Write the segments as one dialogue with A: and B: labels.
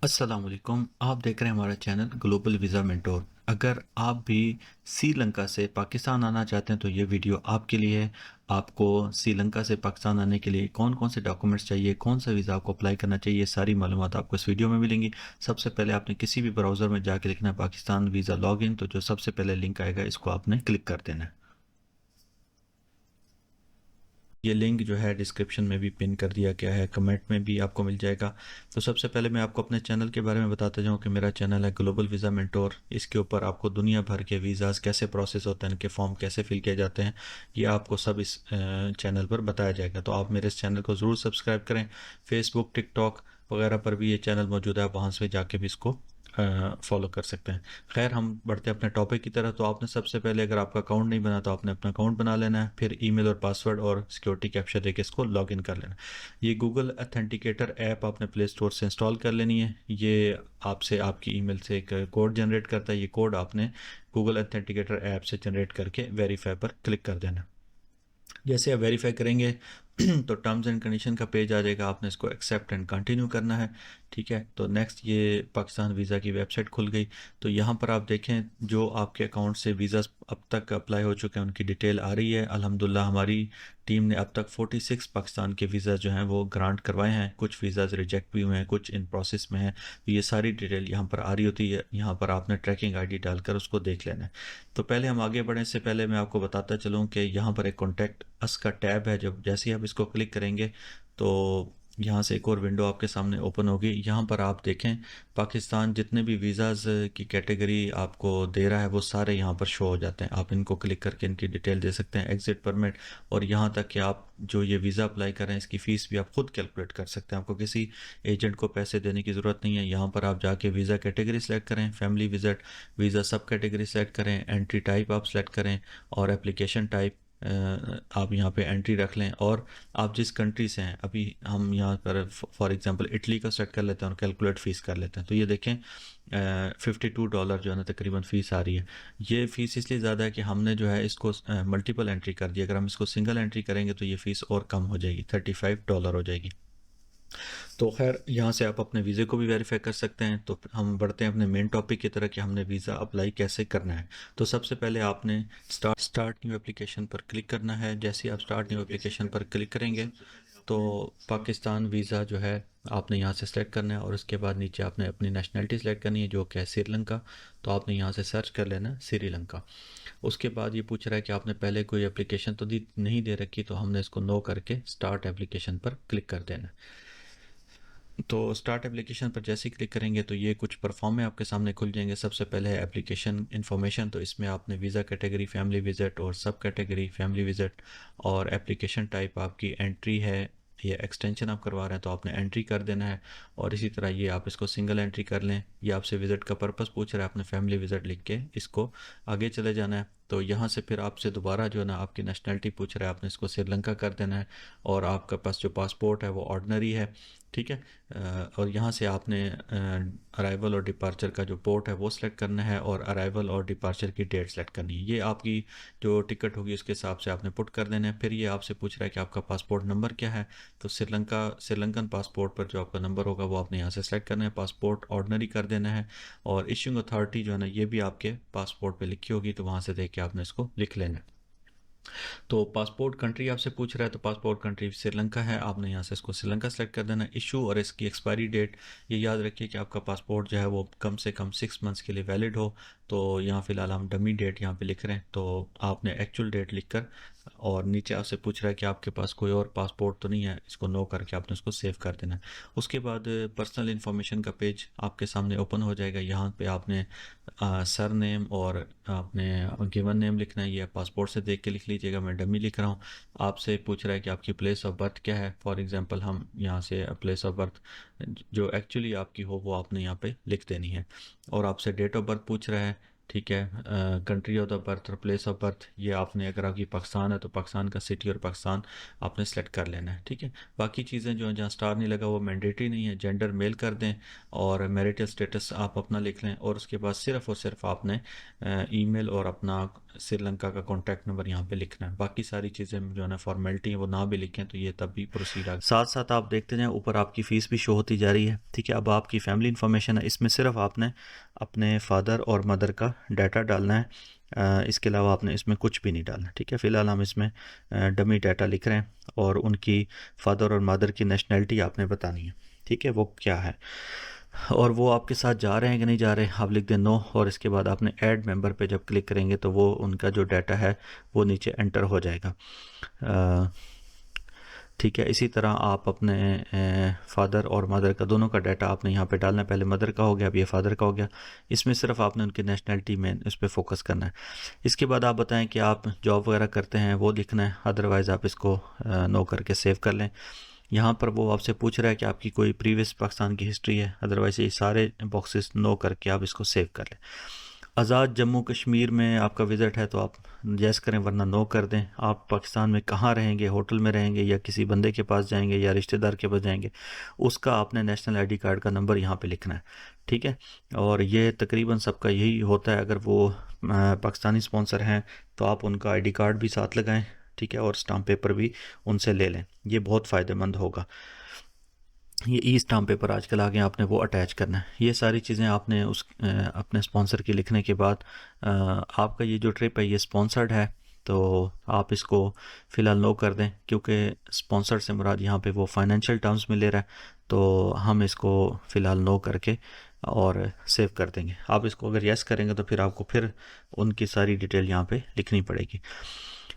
A: अस्सलाम वालेकुम। आप देख रहे हैं हमारा चैनल ग्लोबल वीज़ा मेंटोर। अगर आप भी श्रीलंका से पाकिस्तान आना चाहते हैं तो ये वीडियो आपके लिए है। आपको श्रीलंका से पाकिस्तान आने के लिए कौन कौन से डॉक्यूमेंट्स चाहिए, कौन सा वीज़ा आपको अप्लाई करना चाहिए, ये सारी मालूमात आपको इस वीडियो में मिलेंगी। सबसे पहले आपने किसी भी ब्राउज़र में जाके लिखना है पाकिस्तान वीज़ा लॉगिन, तो जो सबसे पहले लिंक आएगा इसको आपने क्लिक कर देना है। ये लिंक जो है डिस्क्रिप्शन में भी पिन कर दिया गया है, कमेंट में भी आपको मिल जाएगा। तो सबसे पहले मैं आपको अपने चैनल के बारे में बताता जाऊँ कि मेरा चैनल है ग्लोबल वीज़ा मेंटोर। इसके ऊपर आपको दुनिया भर के वीज़ाज़ कैसे प्रोसेस होते हैं, इनके फॉर्म कैसे फिल किए जाते हैं, ये आपको सब इस चैनल पर बताया जाएगा। तो आप मेरे इस चैनल को ज़रूर सब्सक्राइब करें। फेसबुक, टिकटॉक वगैरह पर भी ये चैनल मौजूद है, वहाँ से जाके भी इसको फॉलो कर सकते हैं। खैर, हम बढ़ते हैं अपने टॉपिक की तरफ। तो आपने सबसे पहले, अगर आपका अकाउंट नहीं बना तो आपने अपना अकाउंट बना लेना है, फिर ईमेल और पासवर्ड और सिक्योरिटी कैप्चर देके इसको लॉगिन कर लेना है। ये गूगल अथेंटिकेटर ऐप आपने प्ले स्टोर से इंस्टॉल कर लेनी है। ये आपसे आपकी ईमेल से एक कोड जनरेट करता है। ये कोड आपने गूगल अथेंटिकेटर ऐप से जनरेट करके वेरीफाई पर क्लिक कर देना है। जैसे आप वेरीफाई करेंगे तो टर्म्स एंड कंडीशन का पेज आ जाएगा, आपने इसको एक्सेप्ट एंड कंटिन्यू करना है। ठीक है, तो नेक्स्ट ये पाकिस्तान वीज़ा की वेबसाइट खुल गई। तो यहाँ पर आप देखें जो आपके अकाउंट से वीज़ा अब तक अप्लाई हो चुके हैं उनकी डिटेल आ रही है। अल्हम्दुलिल्लाह हमारी टीम ने अब तक 46 पाकिस्तान के वीज़ा जो हैं वो ग्रांट करवाए हैं। कुछ वीज़ाज़ रिजेक्ट भी हुए हैं, कुछ इन प्रोसेस में हैं। तो ये सारी डिटेल यहाँ पर आ रही होती है। यहाँ पर आपने ट्रैकिंग आईडी डालकर उसको देख लेना है। तो पहले हम आगे बढ़ने से पहले मैं आपको बताता चलूँ कि यहाँ पर एक कॉन्टैक्ट अस का टैब है। जब जैसे ही आप इसको क्लिक करेंगे तो यहाँ से एक और विंडो आपके सामने ओपन होगी। यहाँ पर आप देखें पाकिस्तान जितने भी वीज़ाज़ की कैटेगरी आपको दे रहा है वो सारे यहाँ पर शो हो जाते हैं। आप इनको क्लिक करके इनकी डिटेल दे सकते हैं, एग्ज़िट परमिट, और यहाँ तक कि आप जो ये वीज़ा अप्लाई कर रहे हैं इसकी फ़ीस भी आप खुद कैलकुलेट कर सकते हैं। आपको किसी एजेंट को पैसे देने की ज़रूरत नहीं है। यहाँ पर आप जाके वीज़ा कैटेगरी सेलेक्ट करें, फैमिली विजिट, वीज़ा सब कैटेगरी सेलेक्ट करें, एंट्री टाइप आप सेलेक्ट करें और एप्लीकेशन टाइप आप यहाँ पे एंट्री रख लें। और आप जिस कंट्री से हैं, अभी हम यहाँ पर फॉर एग्जांपल इटली का सेट कर लेते हैं और कैलकुलेट फ़ीस कर लेते हैं। तो ये देखें $52 जो है ना तकरीबन फ़ीस आ रही है। ये फ़ीस इसलिए ज़्यादा है कि हमने जो है इसको मल्टीपल एंट्री कर दी। अगर हम इसको सिंगल एंट्री करेंगे तो ये फ़ीस और कम हो जाएगी, $35 हो जाएगी। तो खैर, यहाँ से आप अपने वीज़े को भी वेरीफाई कर सकते हैं। तो हम बढ़ते हैं अपने मेन टॉपिक की तरह कि हमने वीज़ा अप्लाई कैसे करना है। तो सबसे पहले आपने स्टार्ट न्यू एप्लीकेशन पर क्लिक करना है। जैसे ही आप स्टार्ट न्यू एप्लीकेशन पर क्लिक करेंगे तो पाकिस्तान वीज़ा जो है आपने यहाँ से सेलेक्ट करना है और उसके बाद नीचे आपने अपनी नेशनलिटी सेलेक्ट करनी है जो कि है श्रीलंका। तो आपने यहाँ से सर्च कर लेना है श्रीलंका। उसके बाद ये पूछ रहा है कि आपने पहले कोई एप्लीकेशन तो नहीं दे रखी, तो हमने इसको नो करके स्टार्ट एप्लीकेशन पर क्लिक कर देना है। तो स्टार्ट एप्लीकेशन पर जैसे ही क्लिक करेंगे तो ये कुछ परफॉर्म में आपके सामने खुल जाएंगे। सबसे पहले है एप्लीकेशन इन्फॉर्मेशन। तो इसमें आपने वीज़ा कैटेगरी फैमिली विजिट और सब कैटेगरी फैमिली विजिट, और एप्लीकेशन टाइप आपकी एंट्री है, ये एक्सटेंशन आप करवा रहे हैं तो आपने एंट्री कर देना है। और इसी तरह ये आप इसको सिंगल एंट्री कर लें। ये आपसे विज़िट का पर्पस पूछ रहा है, आपने फैमिली विजिट लिख के इसको आगे चले जाना है। तो यहाँ से फिर आपसे दोबारा जो है ना आपकी नेशनलिटी पूछ रहा है, आपने इसको श्रीलंका कर देना है। और आपका पास जो पासपोर्ट है वो ऑर्डनरी है। ठीक है। और यहाँ से आपने अराइवल और डिपार्चर का जो पोर्ट है वो सिलेक्ट करना है और अराइवल और डिपार्चर की डेट सेलेक्ट करनी है। ये आपकी जो टिकट होगी उसके हिसाब से आपने पुट कर देना है। फिर ये आपसे पूछ रहा है कि आपका पासपोर्ट नंबर क्या है। तो श्रीलंकन पासपोर्ट पर जो आपका नंबर होगा वो आपने यहाँ से सेलेक्ट करना है, पासपोर्ट ऑर्डनरी कर देना है। और इशूइंग अथॉरिटी जो है ना ये भी आपके पासपोर्ट पे लिखी होगी, तो वहाँ से देख के आपने इसको लिख लेना है। तो पासपोर्ट कंट्री आपसे पूछ रहा है, तो पासपोर्ट कंट्री श्रीलंका है, आपने यहाँ से इसको श्रीलंका सेलेक्ट कर देना है। इशू और इसकी एक्सपायरी डेट, ये याद रखिए कि आपका पासपोर्ट जो है वो कम से कम 6 मंथ्स के लिए वैलिड हो। तो यहाँ फ़िलहाल हम डमी डेट यहाँ पे लिख रहे हैं, तो आपने एक्चुअल डेट लिखकर, और नीचे आपसे पूछ रहा है कि आपके पास कोई और पासपोर्ट तो नहीं है, इसको नो करके आपने उसको सेव कर देना है। उसके बाद पर्सनल इन्फॉर्मेशन का पेज आपके सामने ओपन हो जाएगा। यहाँ पे आपने सर नेम और आपने गिवन नेम लिखना है। ये पासपोर्ट से देख के लिख लीजिएगा, मैं डमी लिख रहा हूँ। आपसे पूछ रहा है कि आपकी प्लेस ऑफ बर्थ क्या है। फॉर एग्जांपल हम यहाँ से प्लेस ऑफ बर्थ जो एक्चुअली आपकी हो वो आपने यहाँ पे लिख देनी है। और आपसे डेट ऑफ बर्थ पूछ रहा है ठीक है, कंट्री ऑफ द बर्थ और प्लेस ऑफ बर्थ, ये आपने, अगर आपकी पाकिस्तान है तो पाकिस्तान का सिटी और पाकिस्तान आपने सेलेक्ट कर लेना है। ठीक है, बाकी चीज़ें जो हैं जहाँ स्टार नहीं लगा वो मैंडेटरी नहीं है। जेंडर मेल कर दें और मैरिटल स्टेटस आप अपना लिख लें, और उसके बाद सिर्फ और सिर्फ आपने ईमेल और अपना श्रीलंका का कॉन्टैक्ट नंबर यहाँ पे लिखना है। बाकी सारी चीज़ें जो है ना फॉर्मेलिटी है वो ना भी लिखें तो ये तब भी प्रोसीड आगे। साथ साथ आप देखते जाएं ऊपर आपकी फ़ीस भी शो होती जा रही है। ठीक है, अब आपकी फैमिली इन्फॉर्मेशन है, इसमें सिर्फ आपने अपने फादर और मदर का डाटा डालना है। इसके अलावा आपने इसमें कुछ भी नहीं डालना। ठीक है, फ़िलहाल हम इसमें डमी डाटा लिख रहे हैं और उनकी फादर और मदर की नेशनैलिटी आपने बतानी है। ठीक है, वो क्या है और वो आपके साथ जा रहे हैं कि नहीं जा रहे, आप लिख दें नो, और इसके बाद आपने ऐड मेंबर पे जब क्लिक करेंगे तो वो उनका जो डाटा है वो नीचे एंटर हो जाएगा। ठीक है, इसी तरह आप अपने फादर और मदर का दोनों का डाटा आपने यहाँ पे डालना है। पहले मदर का हो गया, अब ये फादर का हो गया। इसमें सिर्फ आपने उनकी नेशनैलिटी में इस पर फोकस करना है। इसके बाद आप बताएं कि आप जॉब वगैरह करते हैं, वो लिखना है, अदरवाइज़ आप इसको नो करके सेव कर लें। यहाँ पर वो आपसे पूछ रहा है कि आपकी कोई प्रीवियस पाकिस्तान की हिस्ट्री है, अदरवाइज़ ये सारे बॉक्सेस नो करके आप इसको सेव कर लें। आज़ाद जम्मू कश्मीर में आपका विज़िट है तो आप यस करें, वरना नो कर दें। आप पाकिस्तान में कहाँ रहेंगे, होटल में रहेंगे या किसी बंदे के पास जाएंगे या रिश्तेदार के पास जाएंगे, उसका आपने नेशनल आईडी कार्ड का नंबर यहाँ पे लिखना है। ठीक है, और ये तकरीबन सबका यही होता है। अगर वो पाकिस्तानी स्पॉन्सर हैं तो आप उनका आईडी कार्ड भी साथ लगाएं। ठीक है, और स्टाम्प पेपर भी उनसे ले लें, ये बहुत फ़ायदेमंद होगा। ये ई स्टाम्प पेपर आजकल आ गए, आपने वो अटैच करना है। ये सारी चीज़ें आपने उस अपने स्पॉन्सर के लिखने के बाद आपका ये जो ट्रिप है ये स्पॉन्सर्ड है तो आप इसको फ़िलहाल नो कर दें, क्योंकि स्पॉन्सर्ड से मुराद यहाँ पे वो फाइनेंशियल टर्म्स में ले रहा है। तो हम इसको फ़िलहाल नो करके और सेव कर देंगे। आप इसको अगर यस करेंगे तो फिर आपको फिर उनकी सारी डिटेल यहाँ पे लिखनी पड़ेगी।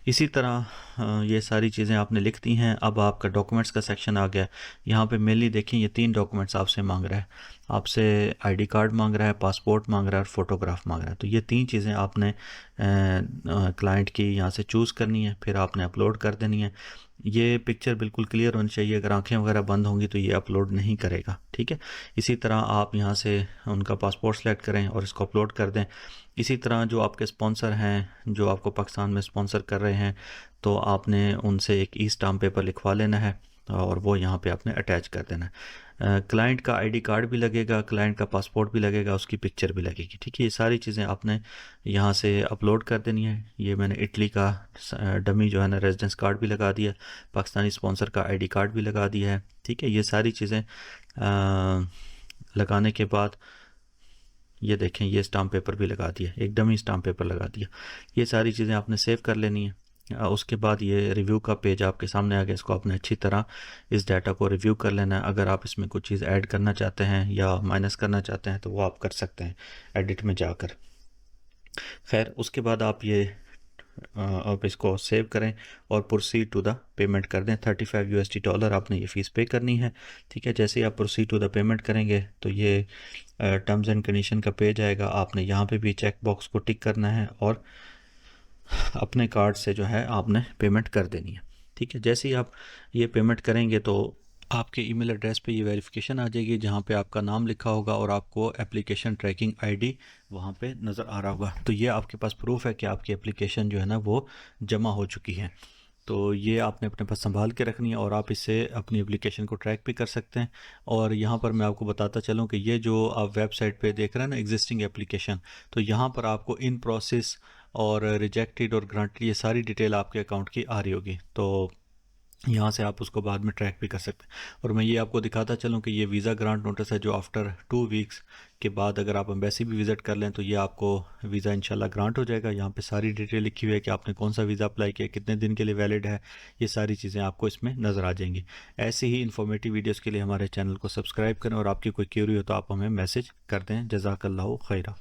A: इसी तरह ये सारी चीज़ें आपने लिख दी हैं। अब आपका डॉक्यूमेंट्स का सेक्शन आ गया। यहाँ पे मेनली देखें, ये 3 डॉक्यूमेंट्स आपसे मांग रहा है। आपसे आईडी कार्ड मांग रहा है, पासपोर्ट मांग रहा है और फोटोग्राफ मांग रहा है। तो ये 3 चीज़ें आपने क्लाइंट की यहाँ से चूज़ करनी है, फिर आपने अपलोड कर देनी है। ये पिक्चर बिल्कुल क्लियर होनी चाहिए, अगर आंखें वगैरह बंद होंगी तो ये अपलोड नहीं करेगा। ठीक है, इसी तरह आप यहाँ से उनका पासपोर्ट सेलेक्ट करें और इसको अपलोड कर दें। इसी तरह जो आपके स्पॉन्सर हैं, जो आपको पाकिस्तान में स्पॉन्सर कर रहे हैं, तो आपने उनसे एक ई स्टाम्प पेपर लिखवा लेना है और वो यहाँ पे आपने अटैच कर देना है। क्लाइंट का आईडी कार्ड भी लगेगा, क्लाइंट का पासपोर्ट भी लगेगा, उसकी पिक्चर भी लगेगी। ठीक है, ये सारी चीज़ें आपने यहाँ से अपलोड कर देनी है। ये मैंने इटली का डमी जो है ना रेजिडेंस कार्ड भी लगा दिया, पाकिस्तानी स्पॉन्सर का आईडी कार्ड भी लगा दिया है। ठीक है, ये सारी चीज़ें लगाने के बाद ये देखें, ये स्टाम्प पेपर भी लगा दिया, एक डमी स्टाम्प पेपर लगा दिया। ये सारी चीज़ें आपने सेव कर लेनी है। उसके बाद ये रिव्यू का पेज आपके सामने आ गया, इसको आपने अच्छी तरह इस डाटा को रिव्यू कर लेना है। अगर आप इसमें कुछ चीज़ ऐड करना चाहते हैं या माइनस करना चाहते हैं तो वो आप कर सकते हैं एडिट में जाकर। खैर, उसके बाद आप ये आप इसको सेव करें और प्रोसीड टू द पेमेंट कर दें। $35 आपने ये फ़ीस पे करनी है। ठीक है, जैसे ही आप प्रोसीड टू द पेमेंट करेंगे तो ये टर्म्स एंड कंडीशन का पेज आएगा। आपने यहाँ पे भी चेक बॉक्स को टिक करना है और अपने कार्ड से जो है आपने पेमेंट कर देनी है। ठीक है, जैसे ही आप ये पेमेंट करेंगे तो आपके ईमेल एड्रेस पे ये वेरिफिकेशन आ जाएगी, जहाँ पे आपका नाम लिखा होगा और आपको एप्लीकेशन ट्रैकिंग आईडी वहाँ पे नज़र आ रहा होगा। तो ये आपके पास प्रूफ है कि आपकी एप्लीकेशन जो है ना वो जमा हो चुकी है। तो ये आपने अपने पास संभाल के रखनी है और आप इससे अपनी एप्लीकेशन को ट्रैक भी कर सकते हैं। और यहाँ पर मैं आपको बताता चलूँ कि ये जो आप वेबसाइट पे देख रहे हैं ना एग्जिस्टिंग एप्लीकेशन, तो यहाँ पर आपको इन प्रोसेस और रिजेक्टेड और ग्रांटेड ये सारी डिटेल आपके अकाउंट की आ रही होगी। तो यहाँ से आप उसको बाद में ट्रैक भी कर सकते हैं। और मैं ये आपको दिखाता चलूँ कि ये वीज़ा ग्रांट नोटिस है जो आफ्टर 2 वीक्स के बाद अगर आप एम्बेसी भी विज़िट कर लें तो ये आपको वीज़ा इंशाल्लाह ग्रांट हो जाएगा। यहाँ पे सारी डिटेल लिखी हुई है कि आपने कौन सा वीज़ा अप्लाई किया, कितने दिन के लिए वैलिड है, ये सारी चीज़ें आपको इसमें नज़र आ जाएंगी। ऐसे ही इन्फॉर्मेटिव वीडियोज़ के लिए हमारे चैनल को सब्सक्राइब करें और आपकी कोई क्यूरी हो तो आप हमें मैसेज कर दें। जज़ाकल्लाहु खैरा।